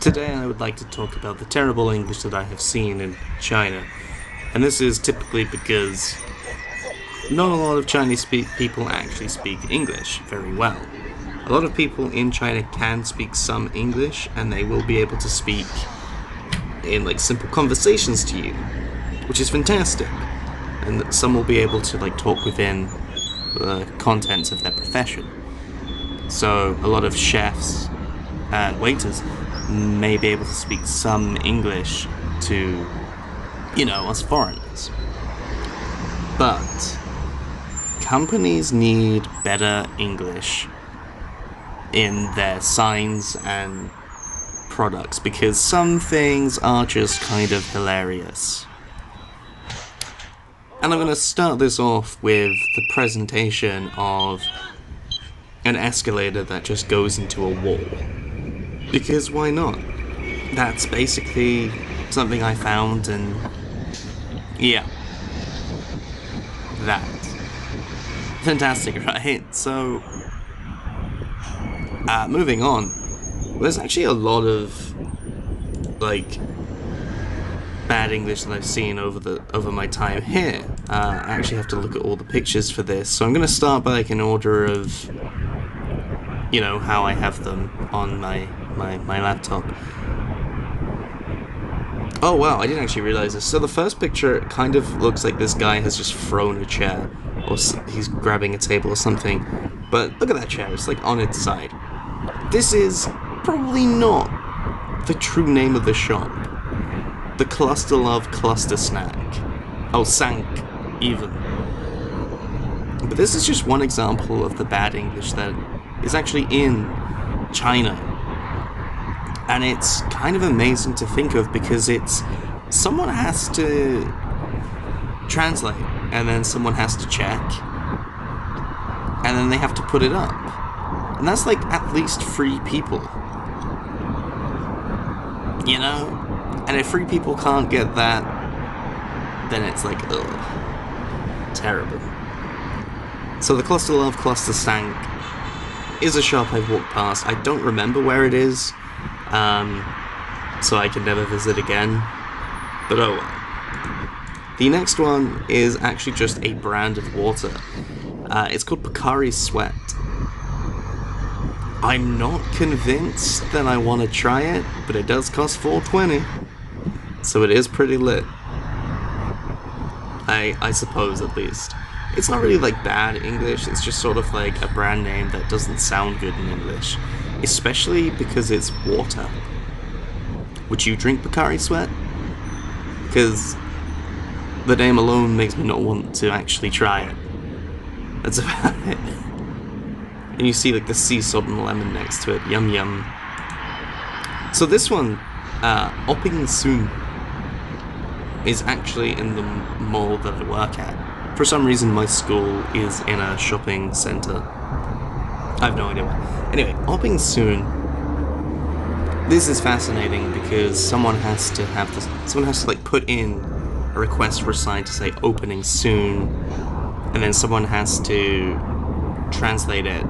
Today I would like to talk about the terrible English that I have seen in China. And this is typically because not a lot of Chinese people actually speak English very well. A lot of people in China can speak some English and they will be able to speak in like simple conversations to you, which is fantastic. And some will be able to like talk within the contents of their profession. So a lot of chefs and waiters may be able to speak some English to, us foreigners. But companies need better English in their signs and products because some things are just kind of hilarious. And I'm going to start this off with the presentation of an escalator that just goes into a wall. Because why not? That's basically something I found, and yeah, that. Fantastic, right? So, moving on, there's actually a lot of, like, bad English that I've seen over my time here. I actually have to look at all the pictures for this, so I'm going to start by, like, an order of, how I have them on my laptop. Oh wow, I didn't actually realize this. So the first picture kind of looks like this guy has just thrown a chair, or he's grabbing a table or something. But look at that chair, it's like on its side. This is probably not the true name of the shop. The Cluster Love Cluster Snack. Oh, Sank, even. But this is just one example of the bad English that is actually in China. And it's kind of amazing to think of because it's someone has to translate and then someone has to check and then they have to put it up. And that's like at least 3 people. And if 3 people can't get that, then it's like, ugh, terrible. So the Cluster Love Cluster Sank is a shop I've walked past. I don't remember where it is. So I can never visit again. But oh well. The next one is actually just a brand of water. It's called Pocari Sweat. I'm not convinced that I want to try it, but it does cost $4.20. So it is pretty lit. I suppose, at least. It's not really like bad English, it's just sort of like a brand name that doesn't sound good in English. Especially because it's water. Would you drink Pocari Sweat? Because the name alone makes me not want to actually try it. That's about it. And you see like the sea salt and lemon next to it. Yum yum. So this one, Opping Soon, is actually in the mall that I work at. For some reason my school is in a shopping centre. I have no idea why. Anyway, Opping Soon. This is fascinating because someone has to like put in a request for a sign to say opening soon, and then someone has to translate it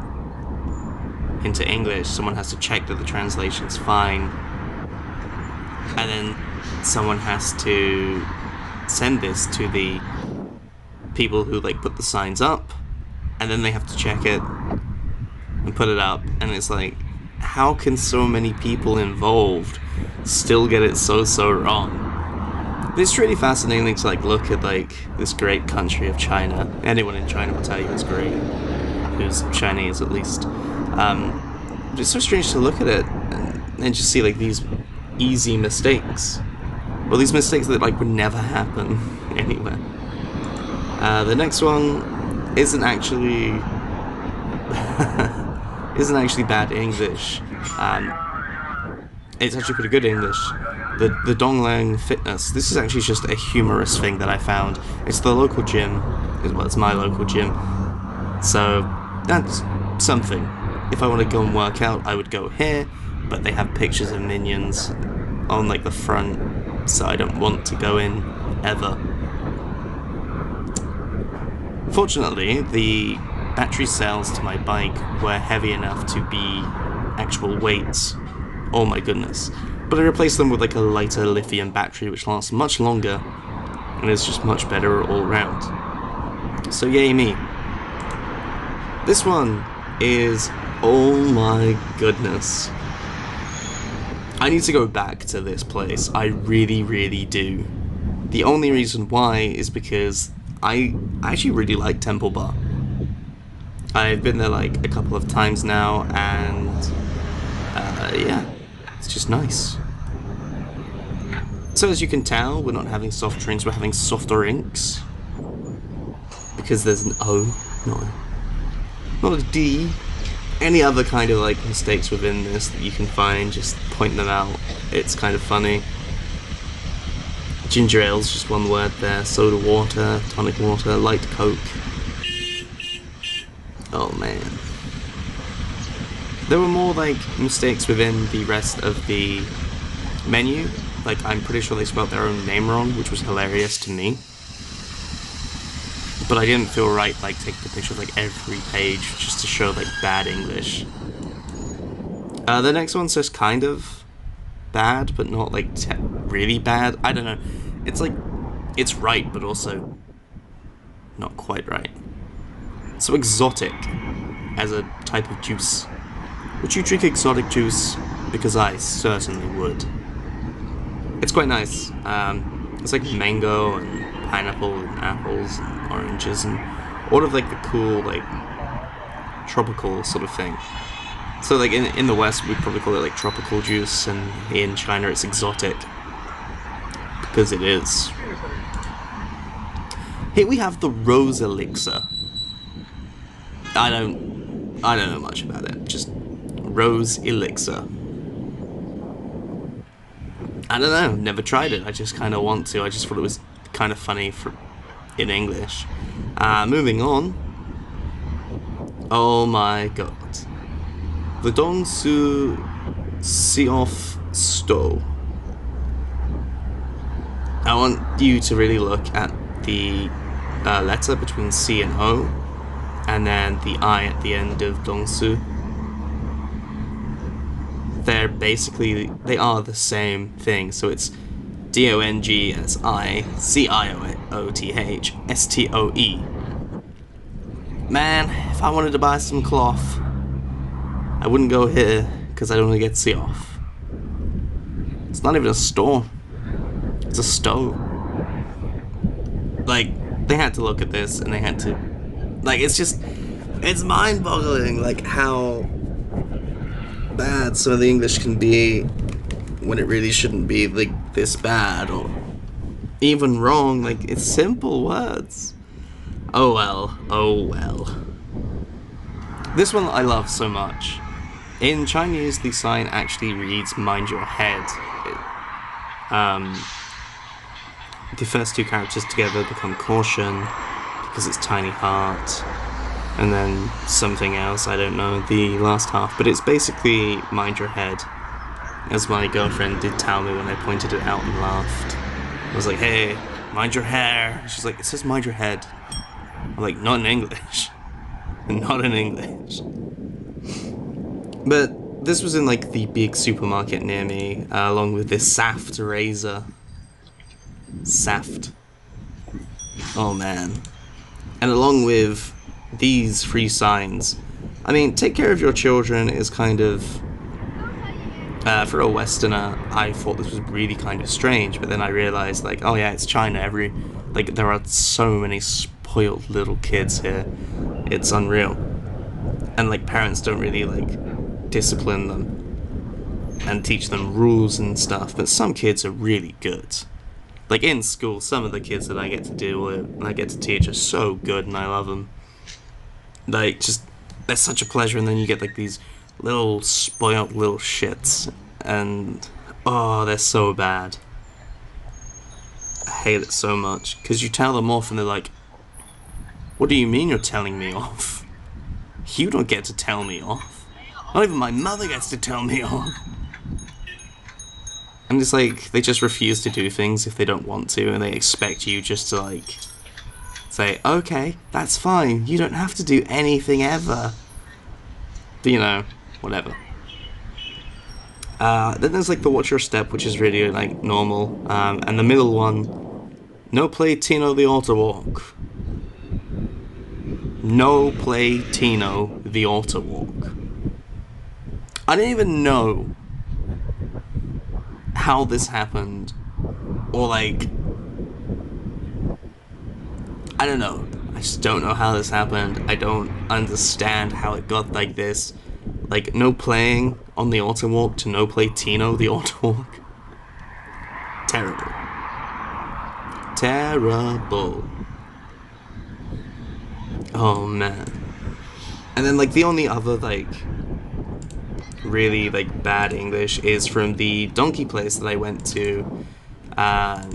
into English. Someone has to check that the translation's fine, and then someone has to send this to the people who like put the signs up, and then they have to check it and put it up, and it's like, how can so many people involved still get it so wrong? It's really fascinating to like look at like this great country of China. Anyone in China will tell you it's great, who's Chinese at least. It's so strange to look at it and just see like these easy mistakes. Well, these mistakes that like would never happen anywhere. The next one isn't actually bad English. It's actually pretty good English. The Donglang Fitness. This is actually just a humorous thing that I found. It's the local gym. Well, it's my local gym. So that's something. If I want to go and work out, I would go here. But they have pictures of minions on like the front, so I don't want to go in ever. Fortunately, the battery cells to my bike were heavy enough to be actual weights oh my goodness. But I replaced them with like a lighter lithium battery which lasts much longer and is just much better all around. So yay me. This one is, oh my goodness. I need to go back to this place. I really, really do. The only reason why is because I actually really like Temple Bar. I've been there like a couple of times now, and yeah, it's just nice. So as you can tell, we're not having soft drinks, we're having soft drinks. Because there's an O, not a D. Any other kind of like mistakes within this that you can find, just point them out. It's kind of funny. Ginger ale's just one word there. Soda water, tonic water, light coke. Oh man. There were more like mistakes within the rest of the menu. Like I'm pretty sure they spelled their own name wrong, which was hilarious to me. But I didn't feel right like taking a picture of like every page just to show like bad English. The next one says kind of bad, but not like really bad. I don't know. It's like, it's right, but also not quite right. So exotic as a type of juice. Would you drink exotic juice? Because I certainly would. It's quite nice. It's like mango and pineapple and apples and oranges and all of like the cool like tropical sort of thing. So like in the West we'd probably call it like tropical juice, and in China it's exotic because it is. Here we have the rose elixir. I don't know much about it. Just rose elixir. I don't know, never tried it. I just kind of want to. I just thought it was kind of funny in English. Moving on. Oh my god. The Dongsu Seoff Sto. I want you to really look at the letter between C and O, and then the I at the end of Dongsu. They are the same thing, so it's DONGSI-CIOOTH STOE. Man, if I wanted to buy some cloth, I wouldn't go here, because I don't want to get Seoff. It's not even a store. It's a stove. Like, they had to look at this, and they had to... Like, it's mind-boggling, like, how bad some of the English can be when it really shouldn't be, like, this bad, or even wrong. Like, it's simple words. Oh well, oh well. This one I love so much. In Chinese, the sign actually reads, mind your head. The first two characters together become caution, because it's tiny heart, and then something else, I don't know, the last half, but it's basically mind your head, as my girlfriend did tell me when I pointed it out and laughed. I was like, hey, mind your hair. She's like, it says mind your head. I'm like, not in English. Not in English. But this was in like the big supermarket near me, along with this Saft razor. Saft. Oh man. And along with these free signs. I mean, take care of your children is kind of... for a Westerner, I thought this was really kind of strange, but then I realized, like, oh yeah, it's China. Like, there are so many spoiled little kids here. It's unreal. And, like, parents don't really, like, discipline them and teach them rules and stuff, but some kids are really good. Like, in school, some of the kids that I get to deal with and I get to teach are so good, and I love them. Like, just, they're such a pleasure, and then you get, like, these little spoiled little shits, and, oh, they're so bad. I hate it so much, because you tell them off, and they're like, what do you mean you're telling me off? You don't get to tell me off. Not even my mother gets to tell me off. And it's like, they just refuse to do things if they don't want to, and they expect you just to, like, say, okay, that's fine, you don't have to do anything ever. But, you know, whatever. Then there's like the watch your step, which is really like normal, and the middle one, no play Tino the auto walk. No play Tino the auto walk. I don't even know how this happened, or like, I don't know. I just don't know how this happened. I don't understand how it got like this. Like, no playing on the auto walk to no play Tino the auto walk. Terrible. Terrible. Oh man. And then like the only other like really like bad English is from the donkey place that I went to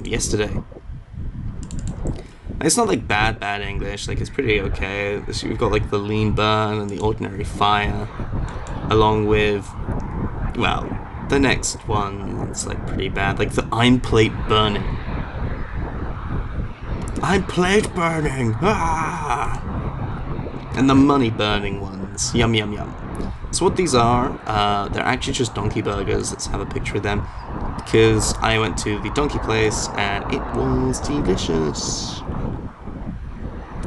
yesterday. It's not like bad English, like it's pretty okay. We've got like the lean burn and the ordinary fire, along with, well, the next one that's like pretty bad, like the I'm plate burning. I'm plate burning! Ah! And the money burning ones. Yum yum yum. So what these are, they're actually just donkey burgers. Let's have a picture of them. Because I went to the donkey place and it was delicious.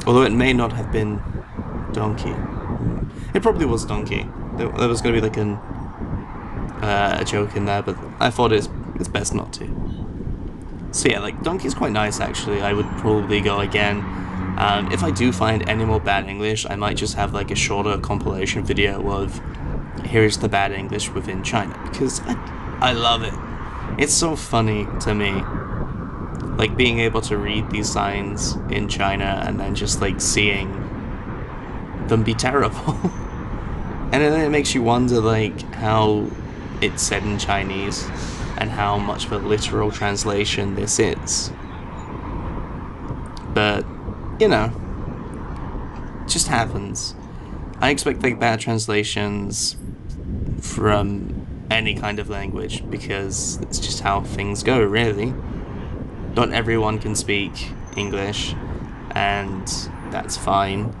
Although it may not have been donkey. It probably was donkey. There was going to be like a joke in there, but I thought it's best not to. So yeah, like donkey's quite nice actually. I would probably go again. If I do find any more bad English, I might just have like a shorter compilation video of here's the bad English within China, because I love it. It's so funny to me, like being able to read these signs in China and then just like seeing them be terrible. And then it makes you wonder like how it's said in Chinese and how much of a literal translation this is. But you know, it just happens. I expect like bad translations from any kind of language because it's just how things go, really. Not everyone can speak English, and that's fine.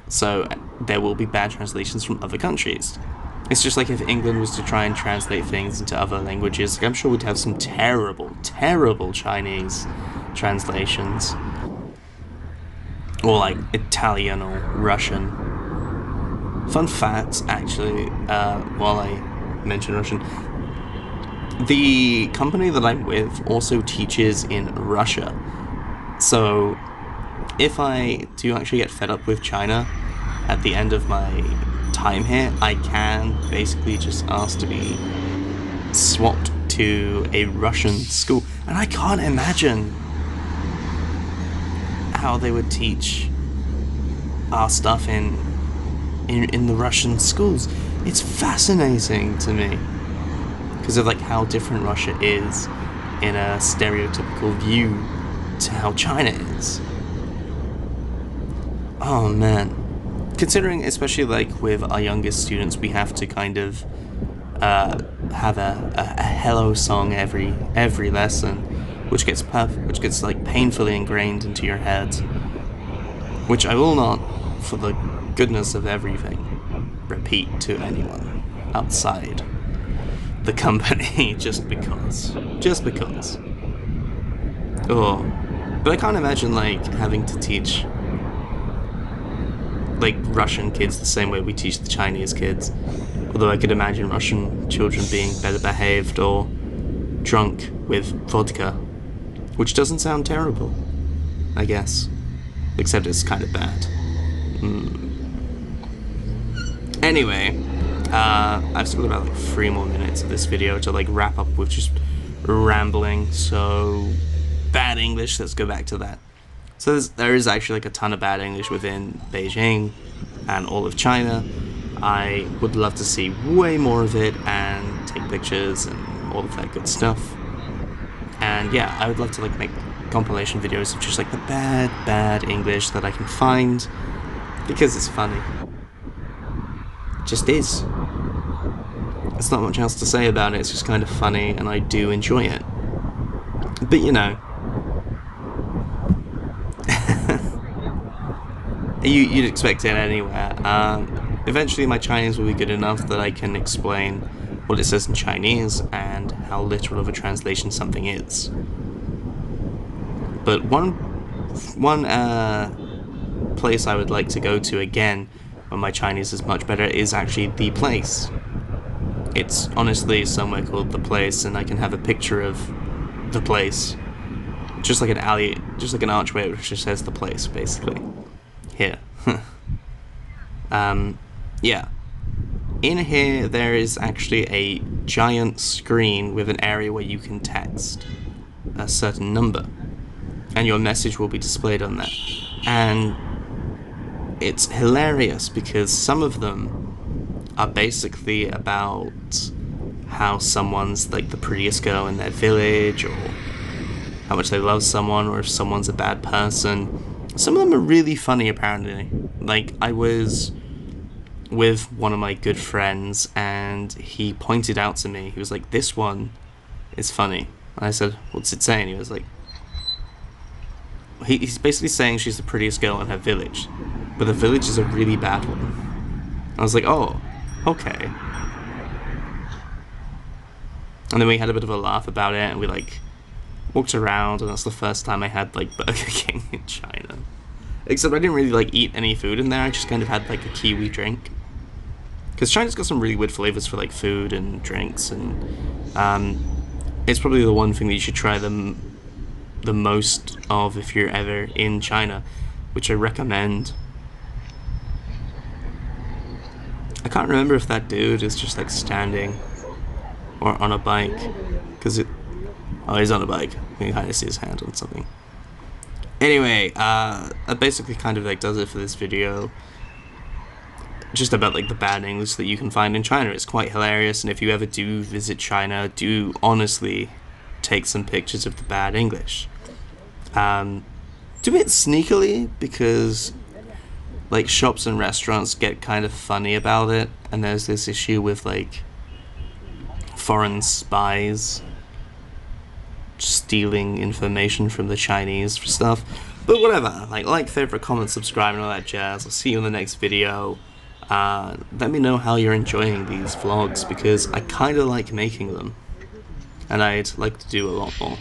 So there will be bad translations from other countries. It's just like if England was to try and translate things into other languages, like I'm sure we'd have some terrible, terrible Chinese translations. Or like Italian or Russian. Fun fact, actually, while I mention Russian, the company that I'm with also teaches in Russia. So if I do actually get fed up with China at the end of my time here, I can basically just ask to be swapped to a Russian school. And I can't imagine how they would teach our stuff in the Russian schools. It's fascinating to me because of like how different Russia is in a stereotypical view to how China is. Oh man. Considering, especially like with our youngest students, we have to kind of have a hello song every lesson, which gets like painfully ingrained into your head, which I will not, for the goodness of everything, repeat to anyone outside the company just because. Oh, but I can't imagine like having to teach like Russian kids the same way we teach the Chinese kids. Although I could imagine Russian children being better behaved or drunk with vodka, which doesn't sound terrible, I guess, except it's kind of bad. Anyway, I've still got about like 3 more minutes of this video to like wrap up with just rambling. So bad English, let's go back to that. So there is actually like a ton of bad English within Beijing and all of China. I would love to see way more of it and take pictures and all of that good stuff. And yeah, I would love to like make compilation videos of just like the bad English that I can find, because it's funny. It just is. There's not much else to say about it, it's just kind of funny and I do enjoy it. But you know, you'd expect it anywhere. Eventually my Chinese will be good enough that I can explain what it says in Chinese and how literal of a translation something is. But one place I would like to go to again when my Chinese is much better is actually The Place. It's honestly somewhere called The Place, and I can have a picture of The Place, just like an alley, just like an archway which just says The Place, basically. Here. Yeah. In here, there is actually a giant screen with an area where you can text a certain number, and your message will be displayed on there. And it's hilarious because some of them are basically about how someone's like the prettiest girl in their village, or how much they love someone, or if someone's a bad person. Some of them are really funny, apparently. Like, I was with one of my good friends, and he pointed out to me, he was like, this one is funny. And I said, what's it saying? He was like, he's basically saying she's the prettiest girl in her village, but the village is a really bad one. I was like, oh, okay. And then we had a bit of a laugh about it, and we like walked around, and that's the first time I had like Burger King in China. Except I didn't really like eat any food in there, I just kind of had like a kiwi drink. Because China's got some really weird flavors for like food and drinks, and it's probably the one thing that you should try the most of if you're ever in China, which I recommend. I can't remember if that dude is just like standing or on a bike, because oh, he's on a bike. You can kind of see his hand on something. Anyway, that basically kind of like does it for this video. Just about like the bad English that you can find in China. It's quite hilarious, and if you ever do visit China, do honestly take some pictures of the bad English. Do it sneakily, because like shops and restaurants get kind of funny about it, and there's this issue with like foreign spies stealing information from the Chinese for stuff. But whatever, like, favorite, comment, subscribe, and all that jazz. I'll see you in the next video. Let me know how you're enjoying these vlogs, because I kind of like making them, and I'd like to do a lot more.